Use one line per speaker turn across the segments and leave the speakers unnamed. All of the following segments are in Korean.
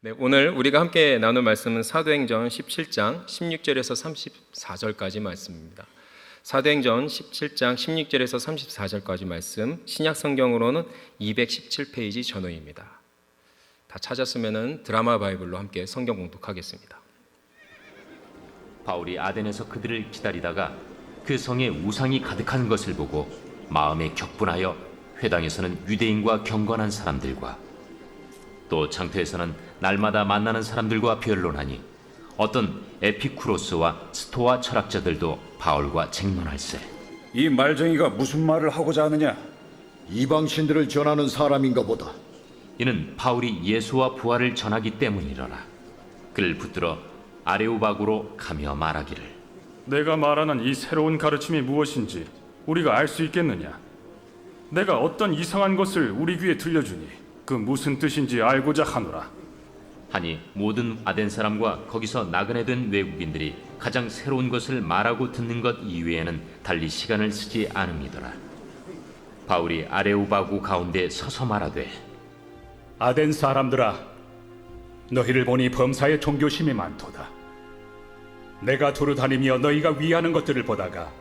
네, 오늘 우리가 함께 나눌 말씀은 사도행전 17장 16절에서 34절까지 말씀입니다. 사도행전 17장 16절에서 34절까지 말씀, 신약 성경으로는 217페이지 전후입니다. 다 찾았으면 드라마 바이블로 함께 성경 공독하겠습니다.
바울이 아덴에서 그들을 기다리다가 그 성에 우상이 가득한 것을 보고 마음에 격분하여 회당에서는 유대인과 경건한 사람들과 또 장터에서는 날마다 만나는 사람들과 변론하니 어떤 에피쿠로스와 스토아 철학자들도 바울과 쟁론할세.
이 말쟁이가 무슨 말을 하고자 하느냐?
이방신들을 전하는 사람인가 보다.
이는 바울이 예수와 부활을 전하기 때문이라라. 그를 붙들어 아레오바구로 가며 말하기를,
내가 말하는 이 새로운 가르침이 무엇인지 우리가 알 수 있겠느냐? 내가 어떤 이상한 것을 우리 귀에 들려주니 그 무슨 뜻인지 알고자 하노라.
하니 모든 아덴 사람과 거기서 나그네 된 외국인들이 가장 새로운 것을 말하고 듣는 것 이외에는 달리 시간을 쓰지 않음이더라. 바울이 아레오바구 가운데 서서 말하되,
아덴 사람들아, 너희를 보니 범사에 종교심이 많도다. 내가 두루 다니며 너희가 위하는 것들을 보다가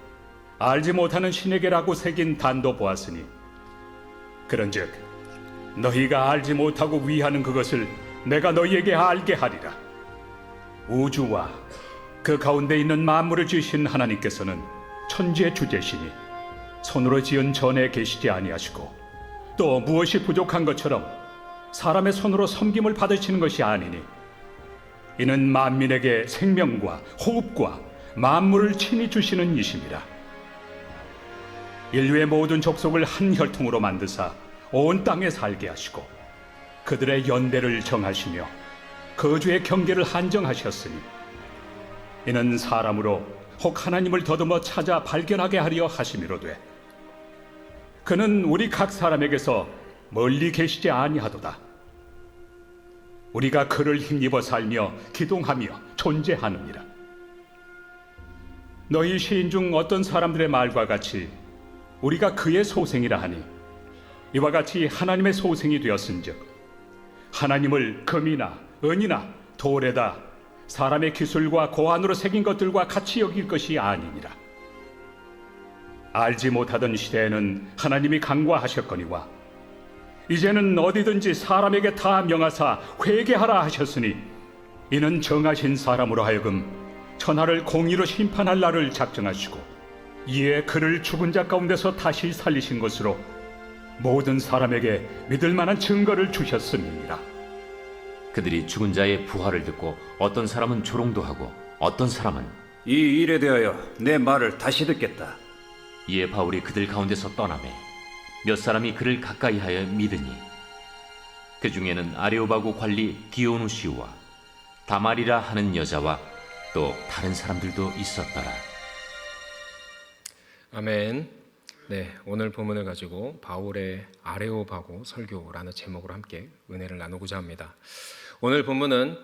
알지 못하는 신에게라고 새긴 단도 보았으니, 그런즉 너희가 알지 못하고 위하는 그것을 내가 너희에게 알게 하리라. 우주와 그 가운데 있는 만물을 지으신 하나님께서는 천지의 주제시니 손으로 지은 전에 계시지 아니하시고 또 무엇이 부족한 것처럼 사람의 손으로 섬김을 받으시는 것이 아니니, 이는 만민에게 생명과 호흡과 만물을 친히 주시는 이심이라. 인류의 모든 족속을 한 혈통으로 만드사 온 땅에 살게 하시고 그들의 연대를 정하시며 거주의 경계를 한정하셨으니, 이는 사람으로 혹 하나님을 더듬어 찾아 발견하게 하려 하심이로되, 그는 우리 각 사람에게서 멀리 계시지 아니하도다. 우리가 그를 힘입어 살며 기동하며 존재하느니라. 너희 시인 중 어떤 사람들의 말과 같이 우리가 그의 소생이라 하니, 이와 같이 하나님의 소생이 되었은즉 하나님을 금이나 은이나 돌에다 사람의 기술과 고안으로 새긴 것들과 같이 여길 것이 아니니라. 알지 못하던 시대에는 하나님이 간과하셨거니와 이제는 어디든지 사람에게 다 명하사 회개하라 하셨으니, 이는 정하신 사람으로 하여금 천하를 공의로 심판할 날을 작정하시고 이에 그를 죽은 자 가운데서 다시 살리신 것으로 모든 사람에게 믿을 만한 증거를 주셨음이니라.
그들이 죽은 자의 부활을 듣고 어떤 사람은 조롱도 하고 어떤 사람은
이 일에 대하여 내 말을 다시 듣겠다.
이에 바울이 그들 가운데서 떠나매 몇 사람이 그를 가까이하여 믿으니, 그 중에는 아레오바구 관리 디오누시우와 다말이라 하는 여자와 또 다른 사람들도 있었더라.
아멘. 네, 오늘 본문을 가지고 바울의 아레오바구 설교라는 제목으로 함께 은혜를 나누고자 합니다. 오늘 본문은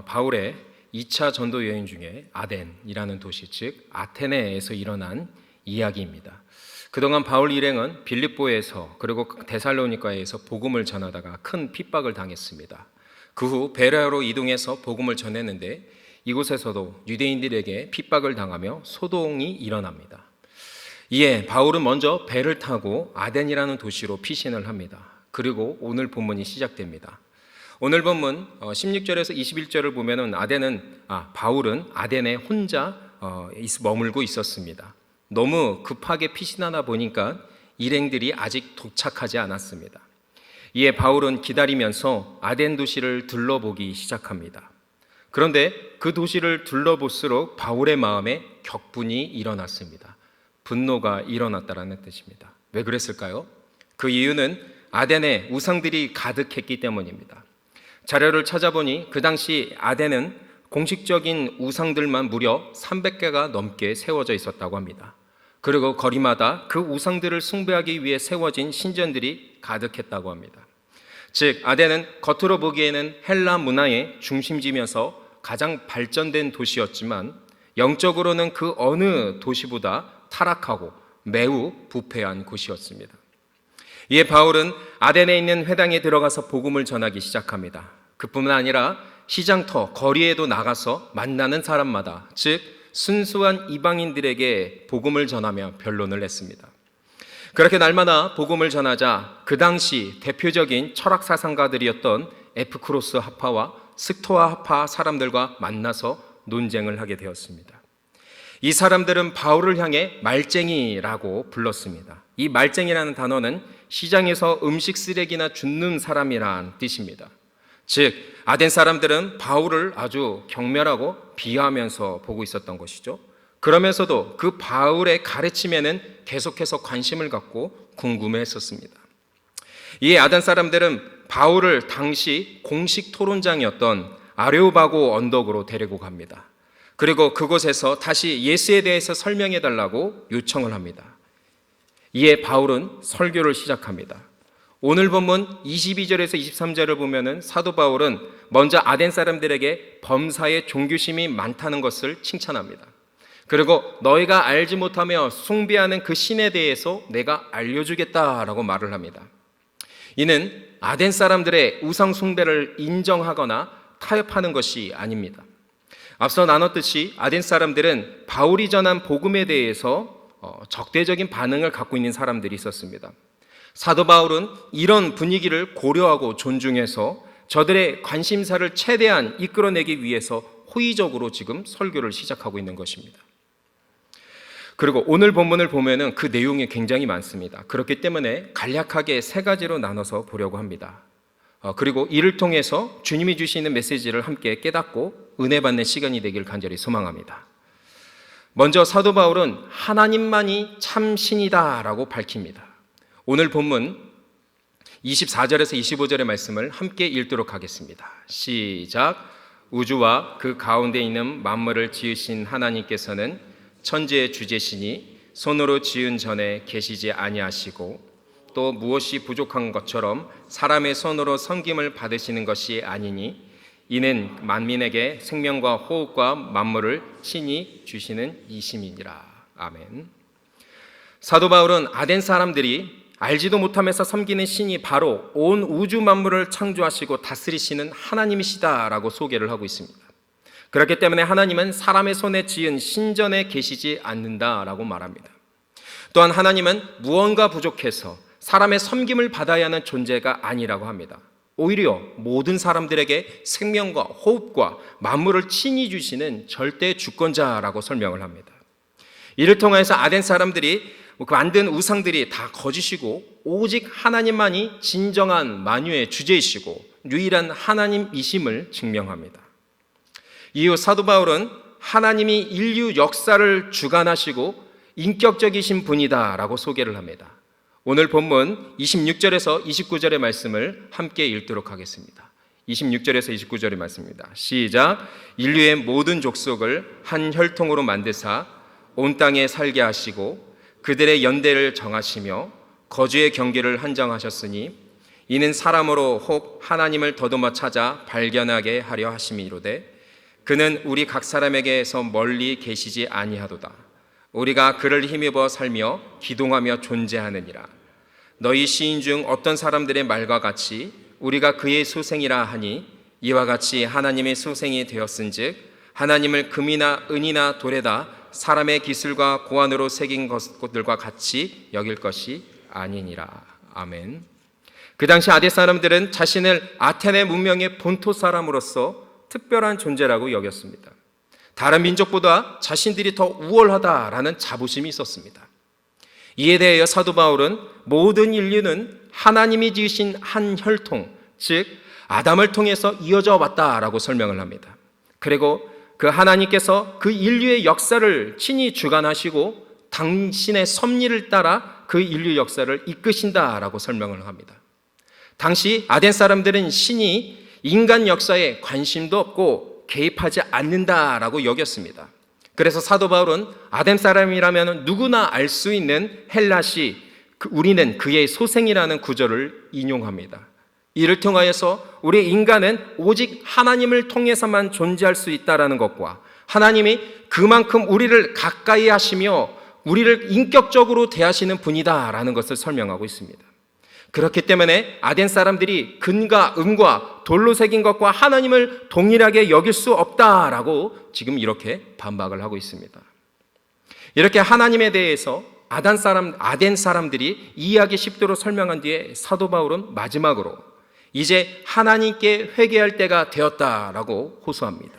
바울의 2차 전도 여행 중에 아덴이라는 도시, 즉 아테네에서 일어난 이야기입니다. 그동안 바울 일행은 빌립보에서 그리고 데살로니가에서 복음을 전하다가 큰 핍박을 당했습니다. 그 후 베레아로 이동해서 복음을 전했는데 이곳에서도 유대인들에게 핍박을 당하며 소동이 일어납니다. 이에 바울은 먼저 배를 타고 아덴이라는 도시로 피신을 합니다. 그리고 오늘 본문이 시작됩니다. 오늘 본문 16절에서 21절을 보면은 바울은 아덴에 혼자 머물고 있었습니다. 너무 급하게 피신하다 보니까 일행들이 아직 도착하지 않았습니다. 이에 바울은 기다리면서 아덴 도시를 둘러보기 시작합니다. 그런데 그 도시를 둘러볼수록 바울의 마음에 격분이 일어났습니다. 분노가 일어났다라는 뜻입니다. 왜 그랬을까요? 그 이유는 아덴에 우상들이 가득했기 때문입니다. 자료를 찾아보니 그 당시 아덴은 공식적인 우상들만 무려 300개가 넘게 세워져 있었다고 합니다. 그리고 거리마다 그 우상들을 숭배하기 위해 세워진 신전들이 가득했다고 합니다. 즉 아덴은 겉으로 보기에는 헬라 문화의 중심지면서 가장 발전된 도시였지만 영적으로는 그 어느 도시보다 타락하고 매우 부패한 곳이었습니다. 이에 바울은 아덴에 있는 회당에 들어가서 복음을 전하기 시작합니다. 그뿐만 아니라 시장터, 거리에도 나가서 만나는 사람마다, 즉 순수한 이방인들에게 복음을 전하며 변론을 했습니다. 그렇게 날마다 복음을 전하자 그 당시 대표적인 철학 사상가들이었던 에피쿠로스 학파와 스토아 학파 사람들과 만나서 논쟁을 하게 되었습니다. 이 사람들은 바울을 향해 말쟁이라고 불렀습니다. 이 말쟁이라는 단어는 시장에서 음식 쓰레기나 줍는 사람이란 뜻입니다. 즉 아덴 사람들은 바울을 아주 경멸하고 비하하면서 보고 있었던 것이죠. 그러면서도 그 바울의 가르침에는 계속해서 관심을 갖고 궁금해했었습니다. 이에 아덴 사람들은 바울을 당시 공식 토론장이었던 아레오바고 언덕으로 데리고 갑니다. 그리고 그곳에서 다시 예수에 대해서 설명해 달라고 요청을 합니다. 이에 바울은 설교를 시작합니다. 오늘 본문 22절에서 23절을 보면은 사도 바울은 먼저 아덴 사람들에게 범사에 종교심이 많다는 것을 칭찬합니다. 그리고 너희가 알지 못하며 숭배하는 그 신에 대해서 내가 알려주겠다라고 말을 합니다. 이는 아덴 사람들의 우상 숭배를 인정하거나 타협하는 것이 아닙니다. 앞서 나눴듯이 아덴 사람들은 바울이 전한 복음에 대해서 적대적인 반응을 갖고 있는 사람들이 있었습니다. 사도 바울은 이런 분위기를 고려하고 존중해서 저들의 관심사를 최대한 이끌어내기 위해서 호의적으로 지금 설교를 시작하고 있는 것입니다. 그리고 오늘 본문을 보면은 그 내용이 굉장히 많습니다. 그렇기 때문에 간략하게 세 가지로 나눠서 보려고 합니다. 그리고 이를 통해서 주님이 주시는 메시지를 함께 깨닫고 은혜 받는 시간이 되길 간절히 소망합니다. 먼저 사도 바울은 하나님만이 참 신이다라고 밝힙니다. 오늘 본문 24절에서 25절의 말씀을 함께 읽도록 하겠습니다. 시작. 우주와 그 가운데 있는 만물을 지으신 하나님께서는 천지의 주제시니 손으로 지은 전에 계시지 아니하시고 또 무엇이 부족한 것처럼 사람의 손으로 섬김을 받으시는 것이 아니니 이는 만민에게 생명과 호흡과 만물을 친히 주시는 이심이니라. 아멘. 사도 바울은 아덴 사람들이 알지도 못하면서 섬기는 신이 바로 온 우주 만물을 창조하시고 다스리시는 하나님이시다라고 소개를 하고 있습니다. 그렇기 때문에 하나님은 사람의 손에 지은 신전에 계시지 않는다라고 말합니다. 또한 하나님은 무언가 부족해서 사람의 섬김을 받아야 하는 존재가 아니라고 합니다. 오히려 모든 사람들에게 생명과 호흡과 만물을 친히 주시는 절대 주권자라고 설명을 합니다. 이를 통해서 아덴 사람들이 만든 우상들이 다 거짓이고 오직 하나님만이 진정한 만유의 주제이시고 유일한 하나님이심을 증명합니다. 이후 사도 바울은 하나님이 인류 역사를 주관하시고 인격적이신 분이다라고 소개를 합니다. 오늘 본문 26절에서 29절의 말씀을 함께 읽도록 하겠습니다. 26절에서 29절의 말씀입니다. 시작. 인류의 모든 족속을 한 혈통으로 만드사 온 땅에 살게 하시고 그들의 연대를 정하시며 거주의 경계를 한정하셨으니 이는 사람으로 혹 하나님을 더듬어 찾아 발견하게 하려 하심이로되 그는 우리 각 사람에게서 멀리 계시지 아니하도다. 우리가 그를 힘입어 살며 기동하며 존재하느니라. 너희 시인 중 어떤 사람들의 말과 같이 우리가 그의 소생이라 하니 이와 같이 하나님의 소생이 되었은즉 하나님을 금이나 은이나 돌에다 사람의 기술과 고안으로 새긴 것들과 같이 여길 것이 아니니라. 아멘. 그 당시 아덴 사람들은 자신을 아테네 문명의 본토 사람으로서 특별한 존재라고 여겼습니다. 다른 민족보다 자신들이 더 우월하다라는 자부심이 있었습니다. 이에 대하여 사도 바울은 모든 인류는 하나님이 지으신 한 혈통, 즉 아담을 통해서 이어져 왔다라고 설명을 합니다. 그리고 그 하나님께서 그 인류의 역사를 친히 주관하시고 당신의 섭리를 따라 그 인류 역사를 이끄신다라고 설명을 합니다. 당시 아덴 사람들은 신이 인간 역사에 관심도 없고 개입하지 않는다라고 여겼습니다. 그래서 사도 바울은 아덴 사람이라면 누구나 알 수 있는 헬라시 우리는 그의 소생이라는 구절을 인용합니다. 이를 통하여서 우리 인간은 오직 하나님을 통해서만 존재할 수 있다는 것과 하나님이 그만큼 우리를 가까이 하시며 우리를 인격적으로 대하시는 분이다라는 것을 설명하고 있습니다. 그렇기 때문에 아덴 사람들이 금과 은과 돌로 새긴 것과 하나님을 동일하게 여길 수 없다라고 지금 이렇게 반박을 하고 있습니다. 이렇게 하나님에 대해서 아덴 사람들이 이해하기 쉽도록 설명한 뒤에 사도 바울은 마지막으로 이제 하나님께 회개할 때가 되었다라고 호소합니다.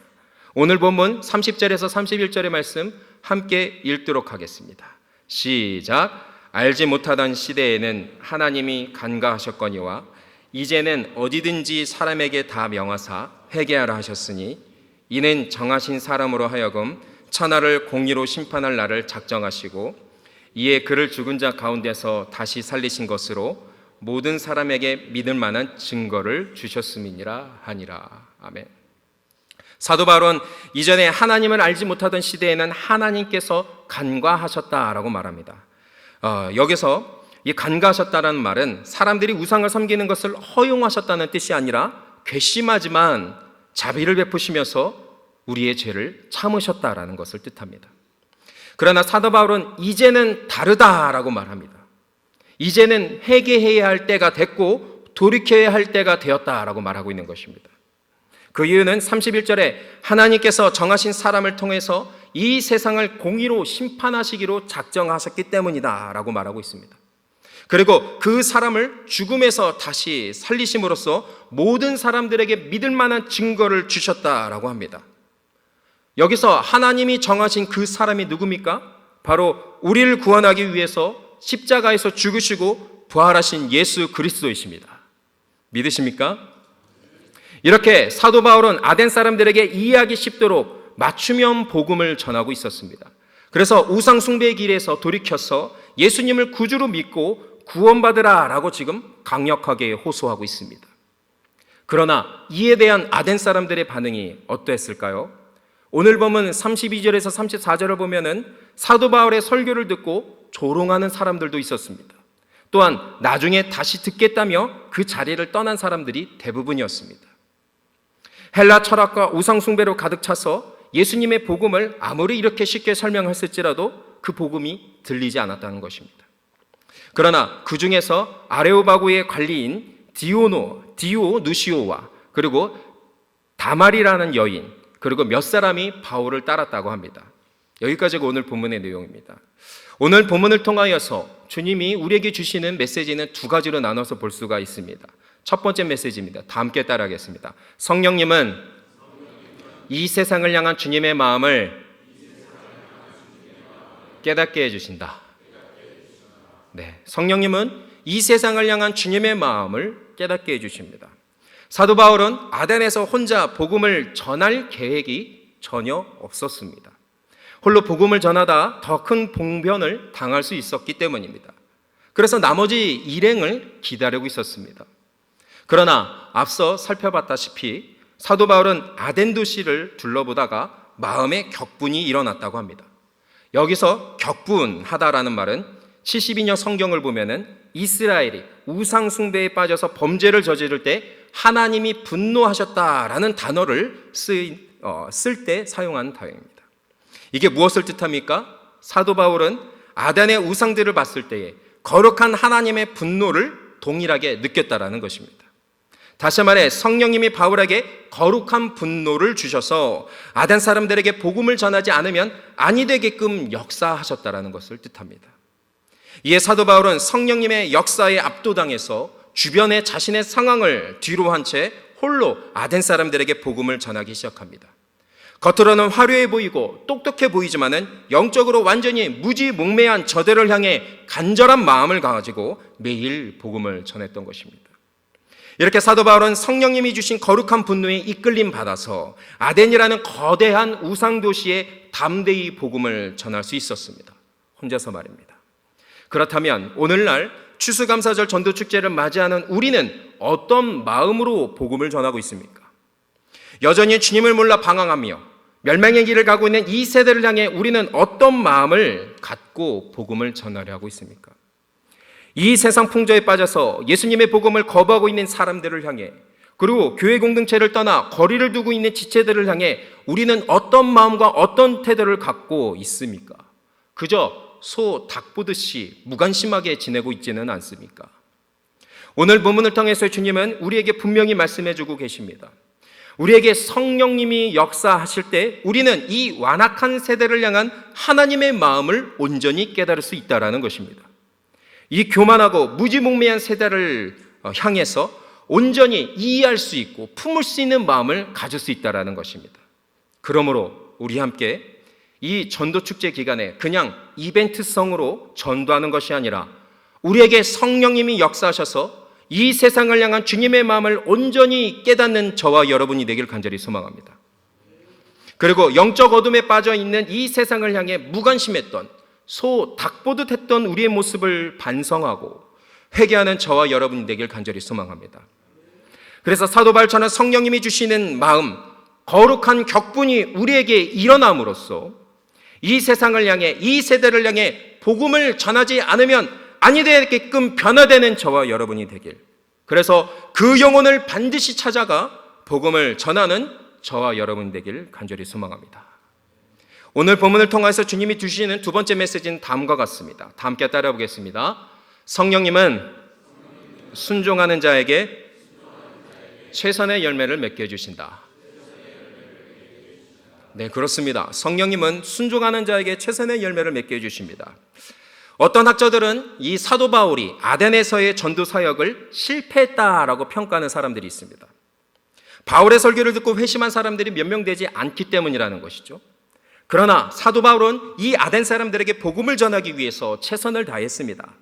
오늘 본문 30절에서 31절의 말씀 함께 읽도록 하겠습니다. 시작. 알지 못하던 시대에는 하나님이 간과하셨거니와 이제는 어디든지 사람에게 다 명하사 회개하라 하셨으니 이는 정하신 사람으로 하여금 천하를 공의로 심판할 날을 작정하시고 이에 그를 죽은 자 가운데서 다시 살리신 것으로 모든 사람에게 믿을 만한 증거를 주셨음이니라 하니라. 아멘. 사도 바울은 이전에 하나님을 알지 못하던 시대에는 하나님께서 간과하셨다라고 말합니다. 여기서 이 간과하셨다라는 말은 사람들이 우상을 섬기는 것을 허용하셨다는 뜻이 아니라 괘씸하지만 자비를 베푸시면서 우리의 죄를 참으셨다라는 것을 뜻합니다. 그러나 사도 바울은 이제는 다르다라고 말합니다. 이제는 회개해야 할 때가 됐고 돌이켜야 할 때가 되었다라고 말하고 있는 것입니다. 그 이유는 31절에 하나님께서 정하신 사람을 통해서 이 세상을 공의로 심판하시기로 작정하셨기 때문이다 라고 말하고 있습니다. 그리고 그 사람을 죽음에서 다시 살리심으로써 모든 사람들에게 믿을 만한 증거를 주셨다라고 합니다. 여기서 하나님이 정하신 그 사람이 누굽니까? 바로 우리를 구원하기 위해서 십자가에서 죽으시고 부활하신 예수 그리스도이십니다. 믿으십니까? 이렇게 사도 바울은 아덴 사람들에게 이해하기 쉽도록 맞춤형 복음을 전하고 있었습니다. 그래서 우상 숭배의 길에서 돌이켜서 예수님을 구주로 믿고 구원받으라 라고 지금 강력하게 호소하고 있습니다. 그러나 이에 대한 아덴 사람들의 반응이 어떠했을까요? 오늘 보면 32절에서 34절을 보면은 사도 바울의 설교를 듣고 조롱하는 사람들도 있었습니다. 또한 나중에 다시 듣겠다며 그 자리를 떠난 사람들이 대부분이었습니다. 헬라 철학과 우상 숭배로 가득 차서 예수님의 복음을 아무리 이렇게 쉽게 설명했을지라도 그 복음이 들리지 않았다는 것입니다. 그러나 그 중에서 아레오바고의 관리인 디오누시오와 그리고 다말이라는 여인 그리고 몇 사람이 바울을 따랐다고 합니다. 여기까지가 오늘 본문의 내용입니다. 오늘 본문을 통하여서 주님이 우리에게 주시는 메시지는 두 가지로 나눠서 볼 수가 있습니다. 첫 번째 메시지입니다. 다 함께 따라하겠습니다. 성령님은 이 세상을 향한 주님의 마음을 깨닫게 해주신다. 네, 성령님은 이 세상을 향한 주님의 마음을 깨닫게 해주십니다. 사도 바울은 아덴에서 혼자 복음을 전할 계획이 전혀 없었습니다. 홀로 복음을 전하다 더 큰 봉변을 당할 수 있었기 때문입니다. 그래서 나머지 일행을 기다리고 있었습니다. 그러나 앞서 살펴봤다시피 사도 바울은 아덴 도시를 둘러보다가 마음에 격분이 일어났다고 합니다. 여기서 격분하다라는 말은 72년 성경을 보면은 이스라엘이 우상 숭배에 빠져서 범죄를 저지를 때 하나님이 분노하셨다라는 단어를 쓸 때 사용한 단어입니다. 이게 무엇을 뜻합니까? 사도 바울은 아덴의 우상들을 봤을 때에 거룩한 하나님의 분노를 동일하게 느꼈다라는 것입니다. 다시 말해 성령님이 바울에게 거룩한 분노를 주셔서 아덴 사람들에게 복음을 전하지 않으면 아니 되게끔 역사하셨다라는 것을 뜻합니다. 이에 사도 바울은 성령님의 역사에 압도당해서 주변의 자신의 상황을 뒤로 한 채 홀로 아덴 사람들에게 복음을 전하기 시작합니다. 겉으로는 화려해 보이고 똑똑해 보이지만은 영적으로 완전히 무지몽매한 저들을 향해 간절한 마음을 가지고 매일 복음을 전했던 것입니다. 이렇게 사도 바울은 성령님이 주신 거룩한 분노에 이끌림 받아서 아덴이라는 거대한 우상 도시에 담대히 복음을 전할 수 있었습니다. 혼자서 말입니다. 그렇다면 오늘날 추수감사절 전도축제를 맞이하는 우리는 어떤 마음으로 복음을 전하고 있습니까? 여전히 주님을 몰라 방황하며 멸망의 길을 가고 있는 이 세대를 향해 우리는 어떤 마음을 갖고 복음을 전하려 하고 있습니까? 이 세상 풍조에 빠져서 예수님의 복음을 거부하고 있는 사람들을 향해 그리고 교회 공동체를 떠나 거리를 두고 있는 지체들을 향해 우리는 어떤 마음과 어떤 태도를 갖고 있습니까? 그저 소 닭 보듯이 무관심하게 지내고 있지는 않습니까? 오늘 본문을 통해서 주님은 우리에게 분명히 말씀해주고 계십니다. 우리에게 성령님이 역사하실 때 우리는 이 완악한 세대를 향한 하나님의 마음을 온전히 깨달을 수 있다는 것입니다. 이 교만하고 무지몽매한 세대를 향해서 온전히 이해할 수 있고 품을 수 있는 마음을 가질 수 있다는 것입니다. 그러므로 우리 함께 이 전도축제 기간에 그냥 이벤트성으로 전도하는 것이 아니라 우리에게 성령님이 역사하셔서 이 세상을 향한 주님의 마음을 온전히 깨닫는 저와 여러분이 되길 간절히 소망합니다. 그리고 영적 어둠에 빠져 있는 이 세상을 향해 무관심했던 소, 닭보듯 했던 우리의 모습을 반성하고 회개하는 저와 여러분이 되길 간절히 소망합니다. 그래서 사도 바울처럼 성령님이 주시는 마음, 거룩한 격분이 우리에게 일어남으로써 이 세상을 향해, 이 세대를 향해 복음을 전하지 않으면 아니 되게끔 변화되는 저와 여러분이 되길, 그래서 그 영혼을 반드시 찾아가 복음을 전하는 저와 여러분 되길 간절히 소망합니다. 오늘 본문을 통해서 주님이 주시는 두 번째 메시지는 다음과 같습니다. 다 함께 따라 보겠습니다. 성령님은 순종하는 자에게 최선의 열매를 맺게 해주신다. 네, 그렇습니다. 성령님은 순종하는 자에게 최선의 열매를 맺게 해주십니다. 어떤 학자들은 이 사도 바울이 아덴에서의 전도 사역을 실패했다라고 평가하는 사람들이 있습니다. 바울의 설교를 듣고 회심한 사람들이 몇 명 되지 않기 때문이라는 것이죠. 그러나 사도 바울은 이 아덴 사람들에게 복음을 전하기 위해서 최선을 다했습니다.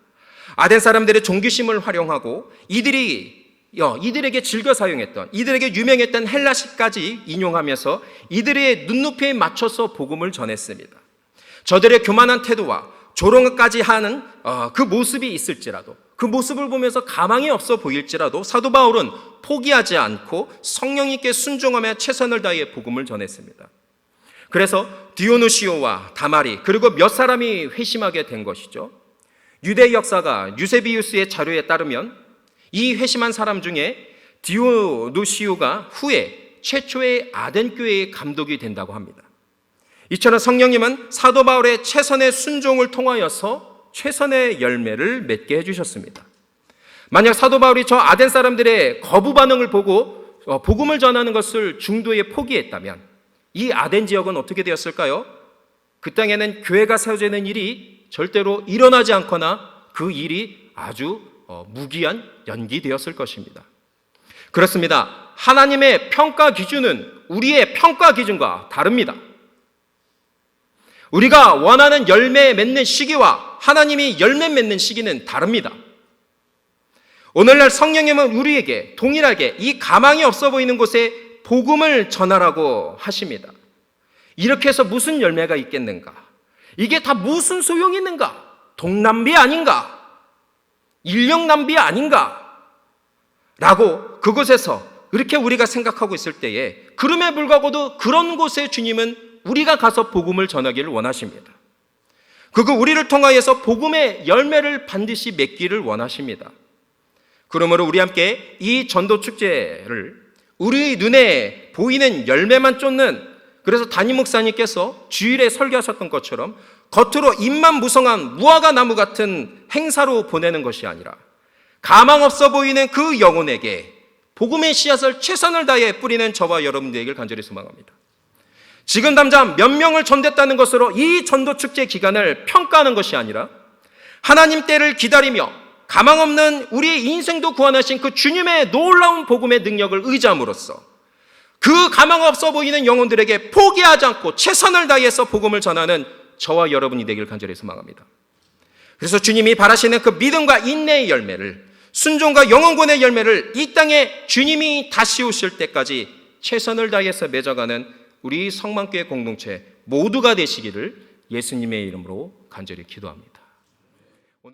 아덴 사람들의 종교심을 활용하고 이들에게 즐겨 사용했던, 이들에게 유명했던 헬라식까지 인용하면서 이들의 눈높이에 맞춰서 복음을 전했습니다. 저들의 교만한 태도와 조롱까지 하는 그 모습이 있을지라도, 그 모습을 보면서 가망이 없어 보일지라도 사도 바울은 포기하지 않고 성령님께 순종하며 최선을 다해 복음을 전했습니다. 그래서 디오누시오와 다마리 그리고 몇 사람이 회심하게 된 것이죠. 유대 역사가 유세비우스의 자료에 따르면 이 회심한 사람 중에 디오누시오가 후에 최초의 아덴 교회의 감독이 된다고 합니다. 이처럼 성령님은 사도 바울의 최선의 순종을 통하여서 최선의 열매를 맺게 해주셨습니다. 만약 사도 바울이 저 아덴 사람들의 거부 반응을 보고 복음을 전하는 것을 중도에 포기했다면 이 아덴 지역은 어떻게 되었을까요? 그 땅에는 교회가 세워지는 일이 절대로 일어나지 않거나 그 일이 아주 무기한 연기되었을 것입니다. 그렇습니다. 하나님의 평가 기준은 우리의 평가 기준과 다릅니다. 우리가 원하는 열매 맺는 시기와 하나님이 열매 맺는 시기는 다릅니다. 오늘날 성령님은 우리에게 동일하게 이 가망이 없어 보이는 곳에 복음을 전하라고 하십니다. 이렇게 해서 무슨 열매가 있겠는가? 이게 다 무슨 소용이 있는가? 동남비 아닌가? 인력 낭비 아닌가? 라고 그곳에서 이렇게 우리가 생각하고 있을 때에 그럼에 불구하고도 그런 곳에 주님은 우리가 가서 복음을 전하기를 원하십니다. 그리고 우리를 통하여서 복음의 열매를 반드시 맺기를 원하십니다. 그러므로 우리 함께 이 전도 축제를 우리 눈에 보이는 열매만 쫓는, 그래서 담임 목사님께서 주일에 설교하셨던 것처럼 겉으로 잎만 무성한 무화과 나무 같은 행사로 보내는 것이 아니라 가망 없어 보이는 그 영혼에게 복음의 씨앗을 최선을 다해 뿌리는 저와 여러분 되기를 간절히 소망합니다. 지금 당장 몇 명을 전됐다는 것으로 이 전도축제 기간을 평가하는 것이 아니라 하나님 때를 기다리며 가망 없는 우리의 인생도 구원하신 그 주님의 놀라운 복음의 능력을 의지함으로써 그 가망 없어 보이는 영혼들에게 포기하지 않고 최선을 다해서 복음을 전하는 저와 여러분이 되길 간절히 소망합니다. 그래서 주님이 바라시는 그 믿음과 인내의 열매를, 순종과 영혼권의 열매를 이 땅에 주님이 다시 오실 때까지 최선을 다해서 맺어가는 우리 성만교회 공동체 모두가 되시기를 예수님의 이름으로 간절히 기도합니다.